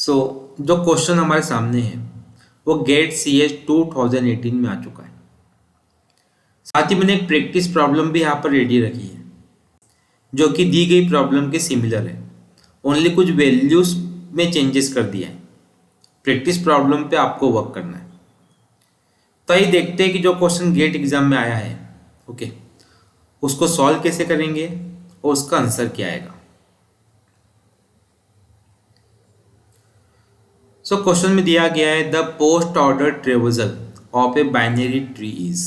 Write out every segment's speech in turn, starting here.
जो क्वेश्चन हमारे सामने है वो गेट CS 2018 में आ चुका है। साथ ही मैंने एक प्रैक्टिस प्रॉब्लम भी यहाँ पर रेडी रखी है जो कि दी गई प्रॉब्लम के सिमिलर है, ओनली कुछ वैल्यूज में चेंजेस कर दिया है। प्रैक्टिस प्रॉब्लम पे आपको वर्क करना है। तो आइए देखते हैं कि जो क्वेश्चन गेट एग्जाम में आया है ओके उसको सॉल्व कैसे करेंगे और उसका आंसर क्या आएगा। क्वेश्चन में दिया गया है the post order traversal of a binary tree is,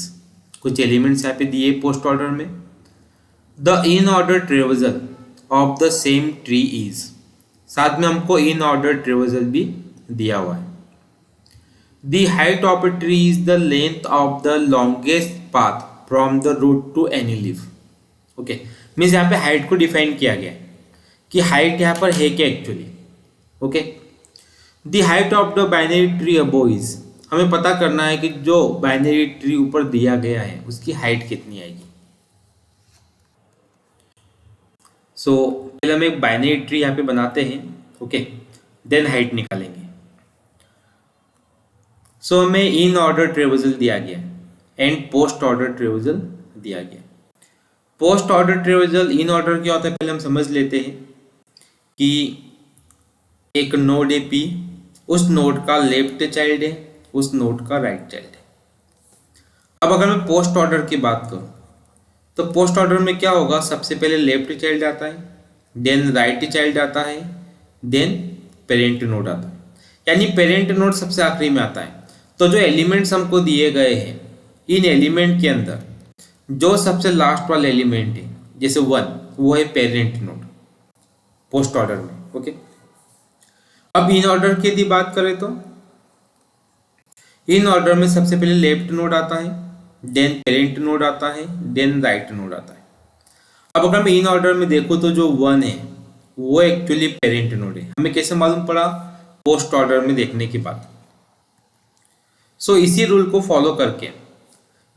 कुछ एलिमेंट्स यहाँ पे दिए पोस्ट ऑर्डर में। The in order traversal of the same tree is, साथ में हमको इन ऑर्डर ट्रेवर्सल भी दिया हुआ है। The height of a tree is the length of the longest path from the root to any leaf. Okay, means यहाँ पे height को डिफाइन किया गया है कि हाइट यहाँ पर है क्या actually. Okay, the height of the binary tree above is, हमें पता करना है कि जो बाइनरी ट्री ऊपर दिया गया है उसकी हाइट कितनी आएगी। पहले हम एक बाइनरी ट्री यहाँ पे बनाते हैं ओके, देन हाइट निकालेंगे। हमें इन ऑर्डर ट्रेवर्सल दिया गया एंड पोस्ट ऑर्डर ट्रेवर्सल दिया गया। Post order traversal in order क्या होता है पहले हम समझ लेते हैं कि एक नोड है P, उस नोड का लेफ्ट चाइल्ड है, उस नोड का राइट चाइल्ड है। अब अगर मैं पोस्ट ऑर्डर की बात करूं तो पोस्ट ऑर्डर में क्या होगा, सबसे पहले लेफ्ट चाइल्ड आता है, देन राइट चाइल्ड आता है, देन पेरेंट नोड आता है, यानी पेरेंट नोड सबसे आखिरी में आता है। तो जो एलिमेंट्स हमको दिए गए हैं इन एलिमेंट के अंदर जो सबसे लास्ट वाला एलिमेंट है जैसे 1 वो है पेरेंट नोड पोस्ट ऑर्डर में। ओके, अब इन ऑर्डर की यदि बात करें तो इन ऑर्डर में सबसे पहले लेफ्ट नोड आता है, देन पेरेंट नोड आता है, देन राइट नोड आता है। अब अगर मैं इन ऑर्डर में देखूं तो जो 1 है वो एक्चुअली पेरेंट नोड है। हमें कैसे मालूम पड़ा, पोस्ट ऑर्डर में देखने के बाद। इसी रूल को फॉलो करके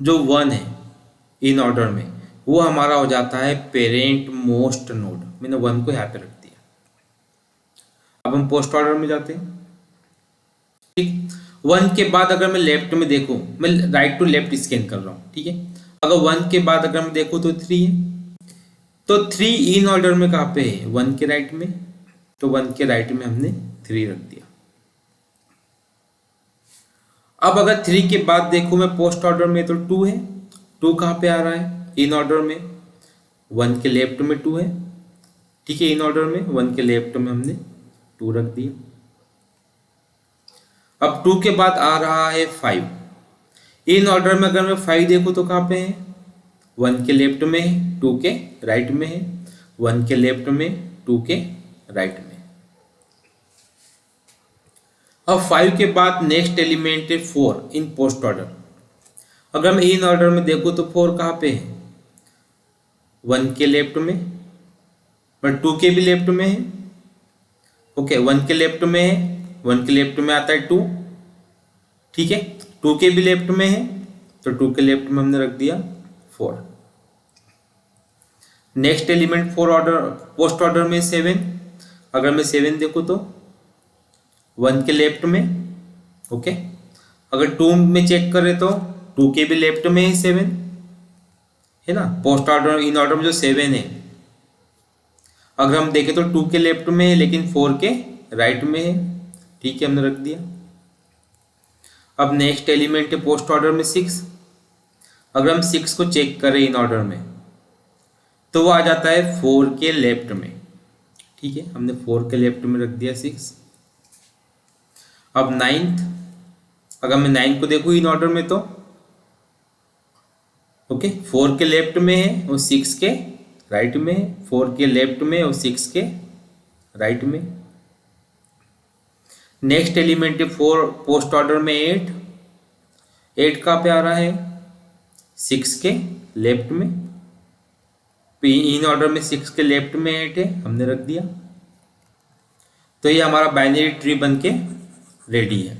जो 1 है इन ऑर्डर में वो हमारा हो जाता है पेरेंट मोस्ट नोड। मैंने 1 को यहाँ पे रख दिया। अब हम पोस्ट ऑर्डर में जाते हैं। ठीक, 1 के बाद अगर मैं लेफ्ट में देखूं, मैं राइट टू लेफ्ट स्कैन कर रहा हूं, ठीक है। अगर 1 के बाद अगर मैं देखूं तो 3 है, तो 3 इन ऑर्डर में कहाँ पे है, 1 के राइट में, तो 1 के राइट में हमने 3 रख दिया। अब अगर 3 के बाद देखूं मैं पोस्ट ऑर्डर में तो 2 है, 2 कहाँ पे आ रहा है इन ऑर्डर में, 1 के लेफ्ट में 2 है, ठीक है। इन ऑर्डर में 1 के लेफ्ट में हमने 2 रख दिया। अब 2 के बाद आ रहा है 5, इन ऑर्डर में अगर मैं 5 देखूं तो कहाँ पे है, 1 के लेफ्ट में है, 2 के राइट में है, 1 के लेफ्ट में, 2 के राइट में। अब 5 के बाद नेक्स्ट एलिमेंट है 4 इन पोस्ट ऑर्डर। अगर मैं इन ऑर्डर में देखूं तो 4 कहाँ पे है, 1 के लेफ्ट में, पर 2 के भी लेफ्ट में है। ओके, 1 के लेफ्ट में है, 1 के लेफ्ट में आता है 2, ठीक है। 2 के भी लेफ्ट में है तो 2 के लेफ्ट में हमने रख दिया 4। Next element 4 order post order में 7। अगर मैं 7 देखूं तो 1 के लेफ्ट में, ओके। अगर 2 में चेक करें तो 2 के भी लेफ्ट में है 7, है ना। पोस्ट ऑर्डर इन ऑर्डर में जो 7 है अगर हम देखें तो 2 के लेफ्ट में है लेकिन 4 के राइट में है, ठीक है, हमने रख दिया। अब नेक्स्ट एलिमेंट है पोस्ट ऑर्डर में 6। अगर हम 6 को चेक करें इन ऑर्डर में तो वो आ जाता है 4 के लेफ्ट में, ठीक है, हमने 4 के लेफ्ट में रख दिया 6। अब 9th, अगर मैं 9 को देखूं इन ऑर्डर में तो ओके 4 के लेफ्ट में है और 6 के राइट में, 4 के लेफ्ट में और 6 के राइट में। नेक्स्ट एलिमेंट है 4 पोस्ट ऑर्डर में 8 कहाँ पे आ रहा है, 6 के लेफ्ट में, इन ऑर्डर में 6 के लेफ्ट में 8 है, हमने रख दिया। तो ये हमारा बाइनरी ट्री बन के रेडी है।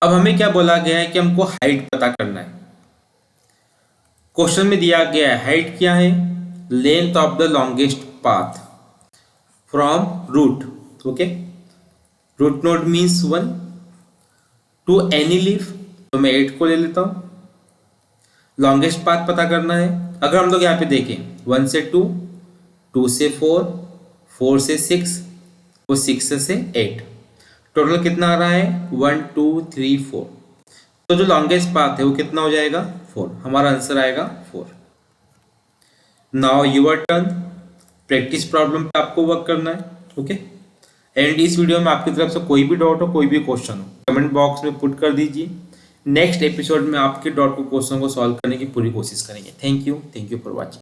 अब हमें क्या बोला गया है कि हमको हाइट पता करना है। क्वेश्चन में दिया गया है हाइट क्या है, length of the longest path from root, okay. Root node means 1 to any leaf, तो मैं 8 को ले लेता हूँ। लॉन्गेस्ट पाथ पता करना है। अगर हम लोग यहाँ पे देखें 1 से 2, 2 से 4, 4 से 6, वो 6 से 8, टोटल कितना आ रहा है 1 2 3 4। तो जो लॉन्गेस्ट पाथ है वो कितना हो जाएगा 4, हमारा आंसर आएगा 4। Now your turn, practice problem पे आपको वर्क करना है। ओके, एंड इस वीडियो में आपकी तरफ से कोई भी डाउट हो, कोई भी क्वेश्चन हो, कमेंट बॉक्स में पुट कर दीजिए। नेक्स्ट एपिसोड में आपके डाउट को, क्वेश्चन को सॉल्व करने की पूरी कोशिश करेंगे। Thank you for watching.